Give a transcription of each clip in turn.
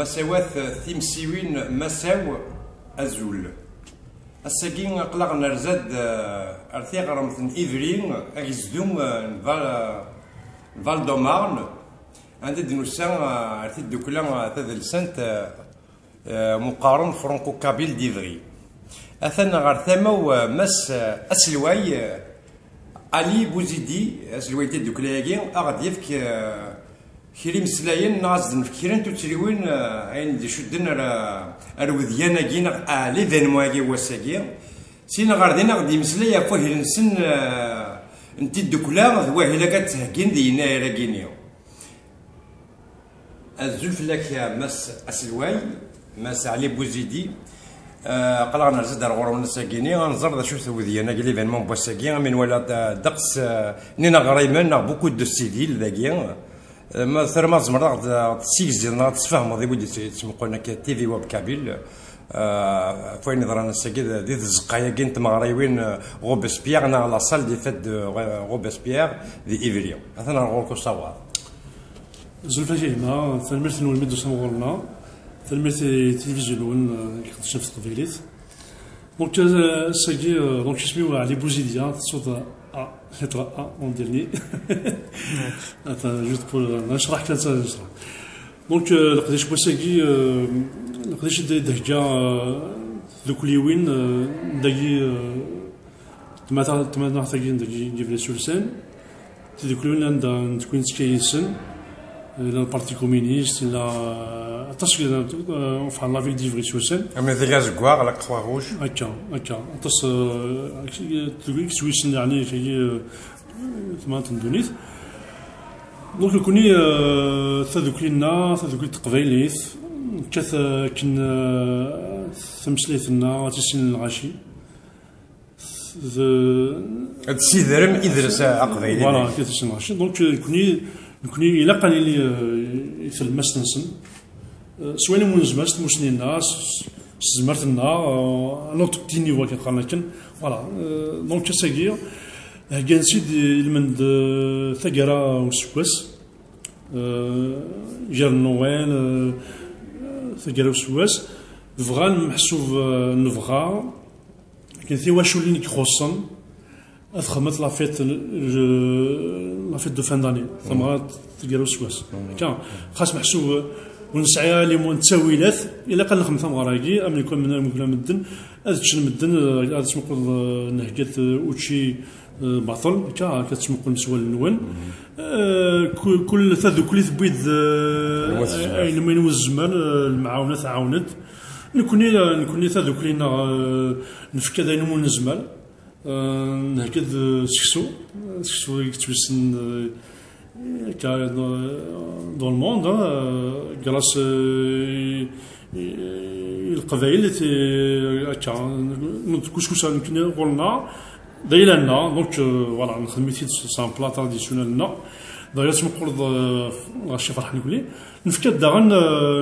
مساوات تيمسيوين مساو أزول الساكين قلق نرزاد أرثي غرمثن إيفرين أغيزدوم فالدومارن عند دنوسا أرثي الدوكلا تذل سنت مقارن فرانكو كابيل ديفري أثنى غرثامو مس أسلواي علي بوزيدي أسلواي تدوكلاياكي أغد يفك كريم سلاين نازن فكرين توتريوين عين دي شدن أروذيانا كينا ليفينمواكي واساكي سينا غاردين غدي مسلايا فوهل نسن نتي الدوكلا ذواهلا كتهكين دينا يراكينيو الزلف لك يا مس أسلواي مس علي بوزيدي قلعنا زاد غورون ساكيني غنزر ذا شو ثوذيانا كي ليفينمون بواساكي من ولا دقس نينا غريمان بوكو دو سيفيل ذاكي ما ثر ما زمر تسيكزينا تفهموا ذي ودي تسمقونا كتي في ويب كابيل فين ضرنا ساكي دي الزقايا كنت مغريوين روبسبيير نا لا سال دي فات روبسبيير دي ايفريون اثنا نقولكو صواب زلفا كاينه ثلمرت نول ميدو سمغولنا ثلمرت تلفزيون كيخدم في تقبيليت دونك ساكي دونك اسميو علي بوزيديا تصوت lettre A en dernier. Attends, juste pour نشرح كذا نشرح. دونك لقداش بوساكي لقداش دهجا ذوك اليوين داكي تما نحتاجين داكي ديال سولسان ذوك اليوين عندها تكون تكايسن لا البارتي كومونيست لا تصوير فحال لا فيل ديفري سولسان اما ذي غازكوا على كخوا روج هكا تص كسويسن يعني كي ثمان تندونيت دونك كوني تذوك لنا تذوك التقبايليت كث كن ثمسليتنا تسين الغاشي هاد السي درم ادرس عقبايلي فوالا كتسين الغاشي دونك كوني الا قال لي في المسنسن سوين منزمات مسنينا زمرتنا نوت بتي نيفو كنقال لكن فوالا دونك ساكي كان سيد المند ثقرا وسواس جار نويل ثقرا وسواس فغان محسوب نفغا كان ثي واشو اللي كيخصن خدمت لافيت دو فان داني ثم ثقرا وسواس كان خاص محسوب ونسعى لي تساويلات الا قال نخدم ثم غراكي ام يكون من مدن هذا المدن هذا تنقول نهجات اوتشي بطل كتسمقوا مسوى النون كل ذوك اللي تبيد اين من الزمان المعاونه تعاونت نكوني ذوك اللي نفكا داين من الزمان هكذا سكسو يتوسن كا دون الموند غراس القبائل هكا كوسكوس قلنا دايلا لنا دونك فوالا نخدميتي سان بلا تراديسيونيل لنا دايما تنقول الشيف راح نقول لي نفكاد داغن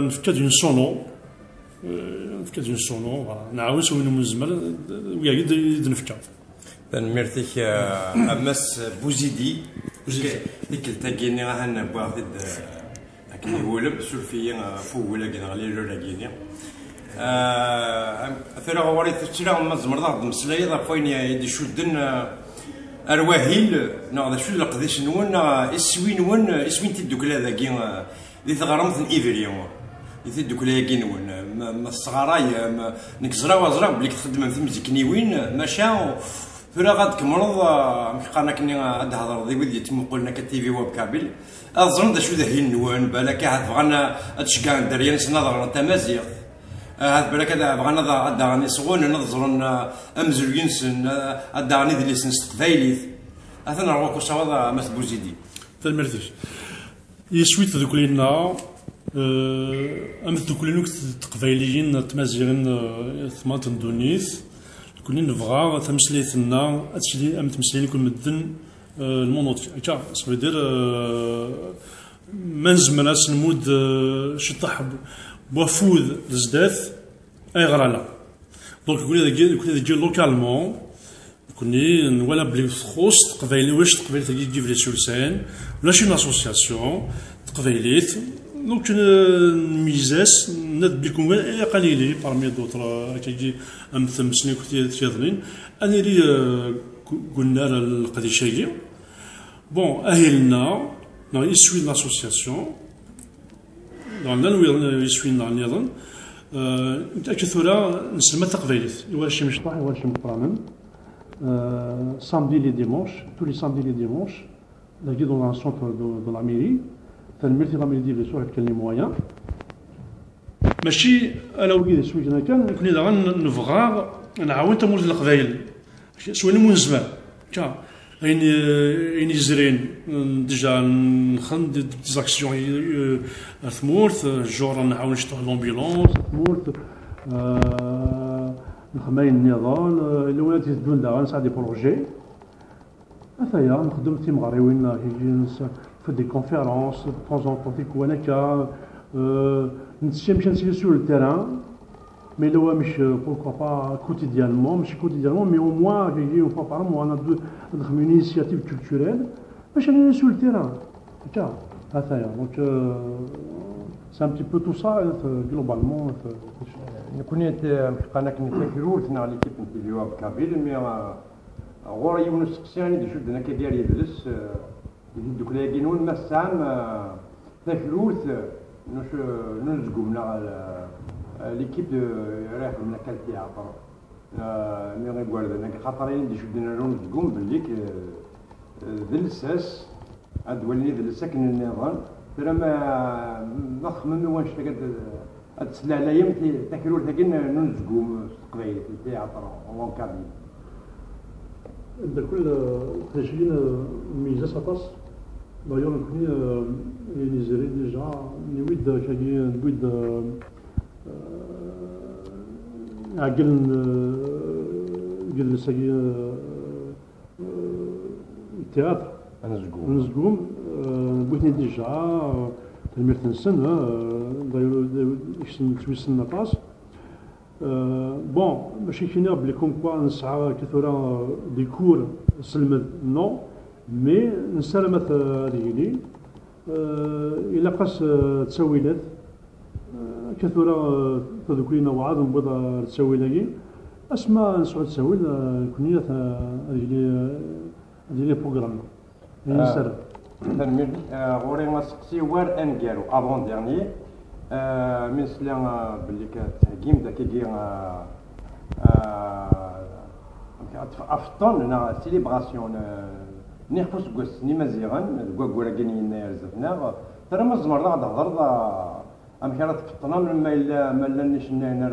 نفكاد اون سونو فوالا نعاون سوينا من الزمان ويا يد نفكا ميرتيك امس بوزيدي ديك التاكيني راهن بواحد لكن يقول سولفيا فوق ولا كنا غالي ولا كيني ثرا غوري تشرا ما زمرض مسلاي فين يدي شدن ارواهيل ناض شو القديش نون اسوين تدوكلا ذاكي اللي تغرمت ايفريون اللي تدوكلا كي نون ما الصغاراي نكزرا وزرا بلي تخدم في مزيكنيوين ماشا ثرا غاد كمرض مشقانا كني غاد هضر ذي ودي تمقولنا كتي في ويب كابل اظن دا شو ذا هي نون بالك بغانا تشكا دريان سنظر تمازيغ هاد بالك بغانا هذا غاني صغون نظرن امزل ينسن هذا غاني ذي ليسنس تقبايليت اثنا روكو صواد مس بوزيدي تلمرتش يسويت ذوك لينا امثل ذوك لينوك تقبايليين تمازيغن ثمان تندونيث كوني نبغى تمسليتنا هادشي ام تمسلي كل مدن المونوت هكا سويدير ما نزمناش نمود شطح بوفود لزداث اي غرالا دونك كوني داكي لوكالمون كوني نوالا بلي خص تقبايلي واش تقبايلي تجي لي سولسان ولا شي اسوسياسيون تقبايليت Donc, ميزاس ند بكم قليلي parmi d'autres كي أمثل مسني كثير تيضنين أنا لي قلنا القديشة bon أهلنا يسوي l'association dans يسوي النظام كثرة نسمى تقبيلت واش مشطح واش مقرانا samedi les dimanches tous les samedis les dimanches là dans un centre de la mairie فالميرتي غاميدي بيان سور كان لي مويان ماشي انا وليد سوينا كان كنا دابا نبغى نعاون تمولد القبايل سوينا من زمان كا يعني زرين ديجا نخدم دي زاكسيون ثمورت جور نعاون نشطح لومبيلونس ثمورت نخماين النضال الاولاد يزدون دابا نسعى دي بروجي هذايا نخدم تيمغريوين كي fait des conférences de temps en temps نمشي sur le terrain mais là مش pourquoi pas quotidiennement mais au moins une fois par mois on a une initiative culturelle باش aller sur le terrain هذايا donc c'est un petit peu tout ça globalement كنت قناه كنتفكروا ليكيب نتيفيوها بكابيل مي غور يونس سقسياني دي شدنا كدير يدرس دوك لاكينون مسام تفلوث نزقومنا ليكيب دو رايح من التياتر مي غير هذاك خاطرين دي شدنا نزقوم بالليك ذلساس ادولني ذلساك النظام ترى ما نخمم واش تسلا عليا تاكلوا ثاكن نزقوم قبيل التياتر اون كابين كل تشكيل ميزة سطس d'ailleurs نكوني نيزيري ديجا نويد كاجي نويد عقل قل ساقي التياتر نزقوم بغيتني ديجا تلميرت نسن d'ailleurs تويسن نطاس بون ماشي كينا بلي كوم كوا نسعى كثرة دي كور سلمد نو مي نسلمت رجلي إلا قاس تسويلات كثرة تذكرين وعاد نبض تسويلاتي اسما نسعود تسويل كنية رجلي بروغرام نسر تنمير غوري مسقسي وار انكارو افون ديرني من سلان باللي كتهجيم داك كي افطن نا سيليبراسيون نيخفوس كوس ني مزيغان كواكورا كاين يرزفنا ترى ما زمر غاد هضر ام كانت تفطنا ما الا نشنا هنا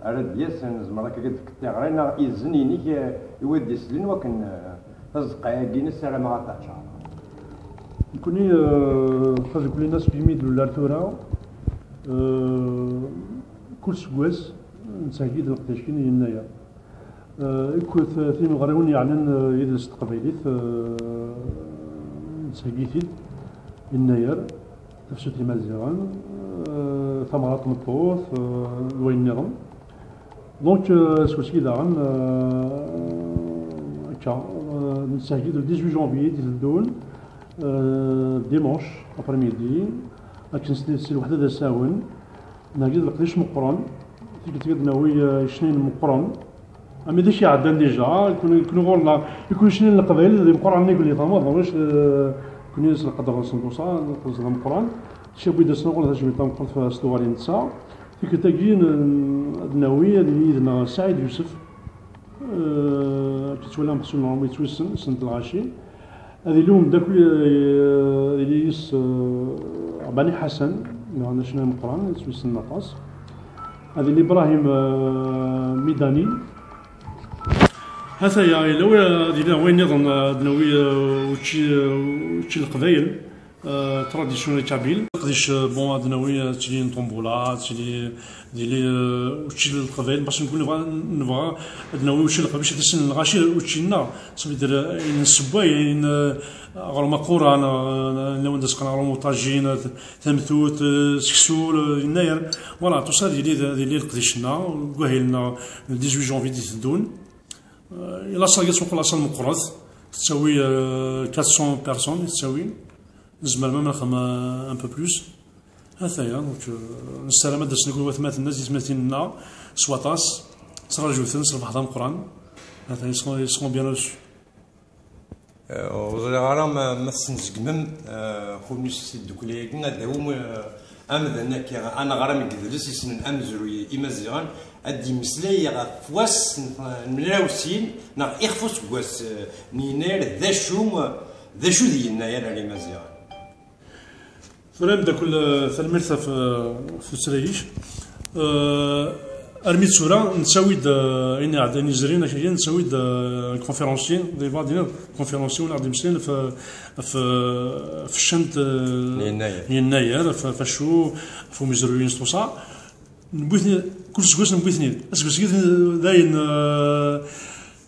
راد دياس نزمر هكا كتفتي غرينا يزنيني يودي سلين وكن تزقى كاين السلام غاتاچا كوني خرج كل الناس بيميد للارتورا كل سكواس نساكيد القداش كاين هنايا كنت ثين غريون يعلن يدرس تقبيليت نساكيتيد هنايا تفسد مزيغان ثمرات مطوط وين نظام دونك سكوسكي داغن هكا نساكيد 18 جونفي ديال ديمونش ابريميدي هاك نسي الوحده دا ساون ناقيد القديش مقرن تيك ناوي شنين مقرن اما داكشي عدان ديجا كونوا غورنا يكون شنين القبائل اللي مقرن يقول لي فما واش كوني نقدر نصندوصا نقدر مقرن شي بغيت نقول هذا جبت نقول في ستوالي نتسا تيك تاكين ناوي اللي يدنا سعيد يوسف كتولى محسون نورمال تويسن سنه الغاشي هذه اليوم داك اللي يس بني حسن معنا شنو مقران سويس النقاص هذه اللي ابراهيم ميداني هذا يا لو دينا وين نظن دناوي وشي القبايل تراديسيونيل كابيل قديش بون دناوي تشلي طومبولا تشلي ديالي وشي القبايل باش نبغى دناوي وشي القبايل باش تسن الغاشي وشينا سميتر نسبوا غرما قران لو ندس قناه طاجين تمثوت سكسول يناير فوالا تو سا ديالي القديشنا وكاهلنا 18 جونفي تدون الى صايت وقلا صال مقرض تساوي 400 بيرسون تساوي زعما ما نخدم ان بو بلوس هذايا دونك السلامة درسنا كل وثمات الناس يتمثلنا سواطاس صرا جوثن صرا بحضام القرآن هذا يسخون بيان رسو وزري غرام ما تسنزقمم خوني سيد دوكلي كنا داوم أمذنا كي أنا غرام يدرس يسن أمزروي إمازيغان أدي مسلاي فواس الملاوسين نا إخفوس كواس نينار ذا شو ديالنا يا راني مزيغان فرام دا كل ثلمرثة في السرايش أرميت سورة نسوي إني عداني زرينا كي نسوي كونفيرونسيين دي بعض كونفيرونسيين ونعدي مسلين في الشنت يناير فشو في مزروين توصا نبوثني كل سكوس نبوثني اسكوس داين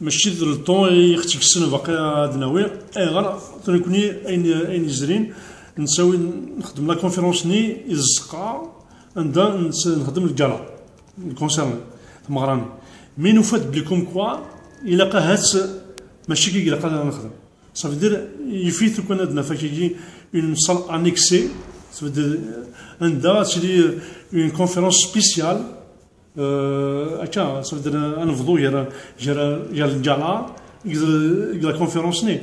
ماشي الطون يختك السنة باقي دناوي أي غير تنكوني أين زرين نسوي نخدم لا كونفيرونس ني يزقا عندها نخدم الكالا الكونسيرن مغراني مي نوفات بلي كوم كوا إلا هات ماشي كي إلا نخدم صافي دير يفيت كون عندنا فكيجي اون صال انيكسي صافي دير عندها تسدي اون كونفيرونس سبيسيال هكا صافي دير نفضو يا الكالا لا كونفيرونس ني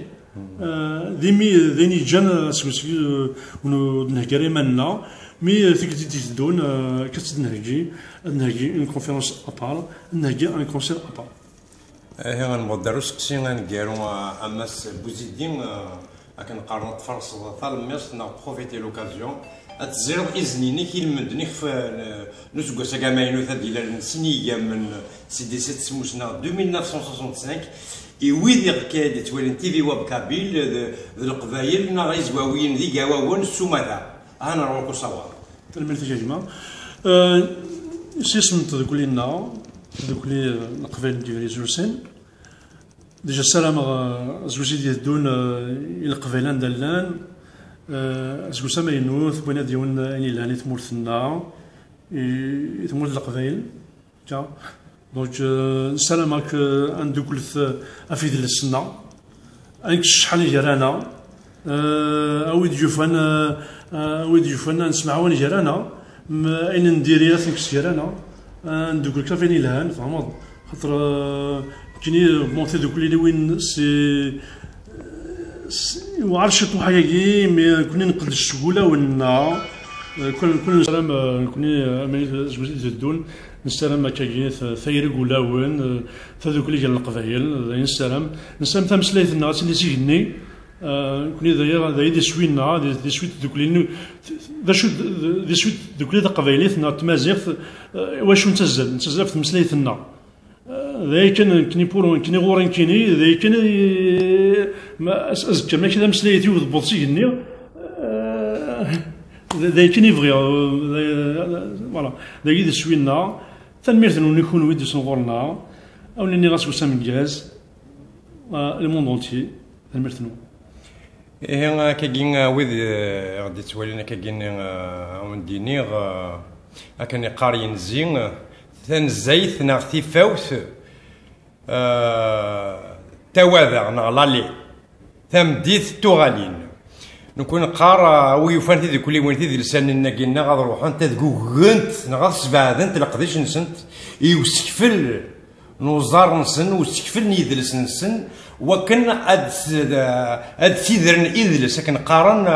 ذيني جان سكوسكي ونهكاري مالنا مي تيجي تدون كتنهجي اون كونفيرونس ابار نهجي ان كونسير ابار هي غنبغي سقسي غنكارو اماس بوزيدين كنقارن تفرس ثالميس نا بروفيتي لوكازيون اتزير اذنيني كي المدني نسكو ساكاماينو ديال السنيه من سي 17 سموسنا 1965 ويدير كاد توالين تي في واب كابيل القبايل نا غيزواويين ذي كاواون سوماتا انا نروحو صواب تلميذ تجاجما سيسم تذكر لنا تذكر القبائل ديال زوسين ديجا السلام زوجي ديال دون القبائلان دالان زوج سما ينوث بنا ديون اني لاني تمورثنا تمورث القبائل تا دونك سلامك عندك افيد السنه انك شحال جرانا اويد جوفان نسمعوا جرانا اين ندير ياسك جرانا ندوك الكافيني لهان فهمت خاطر كيني مونتي دوك لي وين سي وعرشت حاجه مي كنا نقد الشغوله ونا كنا سلام كنا اماني زدون نسلم كاين ثيرق ولاون تذوك لي ديال القبايل نسلم تمسلايتنا اللي سيجني كوني ذايا دي سوينا دي سويت دوك لي دي سويت دوك لي قبايليتنا تمازيغ واش نتزل في مسلايتنا ذايا كني بورون كني غورين كيني ذايا كان ما ازكى ماشي ذا مسلايتي وضبط سيجني ذايا كان يبغي فوالا ذايا دي سوينا تنميرت نكون ويدي صغورنا او ني غاسكو سامكاز لو موند اونتي تنميرت هي كاين ويد غادي توالينا كاين ونديني كان قارين زين ثان الزيت نا تيفاوت تواذع نا لالي ثم ديت توغالين نكون قارا ويفان تي كل وين تي لسان قلنا غاد نروحو انت تكوغنت غاد سبعد انت لقديش نسنت يوسكفل نوزار نسن وسكفل يدلس نسن وكن اد تيدرن يدلس كن قارن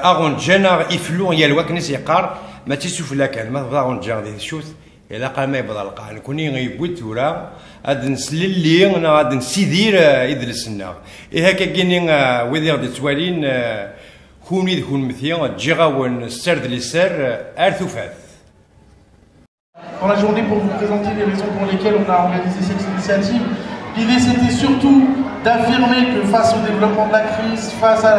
اغون جانا يفلو يا الوكنس يقار ما تيشوف لا كان ما اغون جان دي شوت الا قام يبدا القاع نكوني غيبوت ورا غاد نسللي انا غاد نسيدير يدلسنا هكا كاينين ويدي غادي توالين كوني دخون مثيا تجي غاون السرد لي سر ارثوفات. Dans la journée, pour vous présenter les raisons pour lesquelles on a organisé cette initiative, l'idée c'était surtout d'affirmer que face au développement de la crise, face à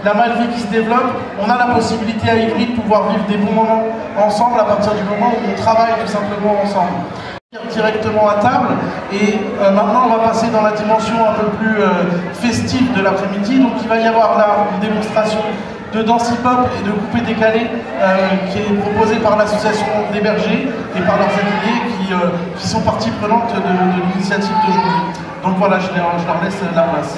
la malvie qui se développe, on a la possibilité à Ivry de pouvoir vivre des bons moments ensemble à partir du moment où on travaille tout simplement ensemble. Directement à table et maintenant on va passer dans la dimension un peu plus festive de l'après-midi. Donc il va y avoir là une démonstration de danse hip-hop et de coupé décalé qui est proposée par l'association des bergers et par leurs ateliers qui sont partie prenante de l'initiative d'aujourd'hui. Donc voilà, je leur laisse la place.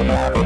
Merci.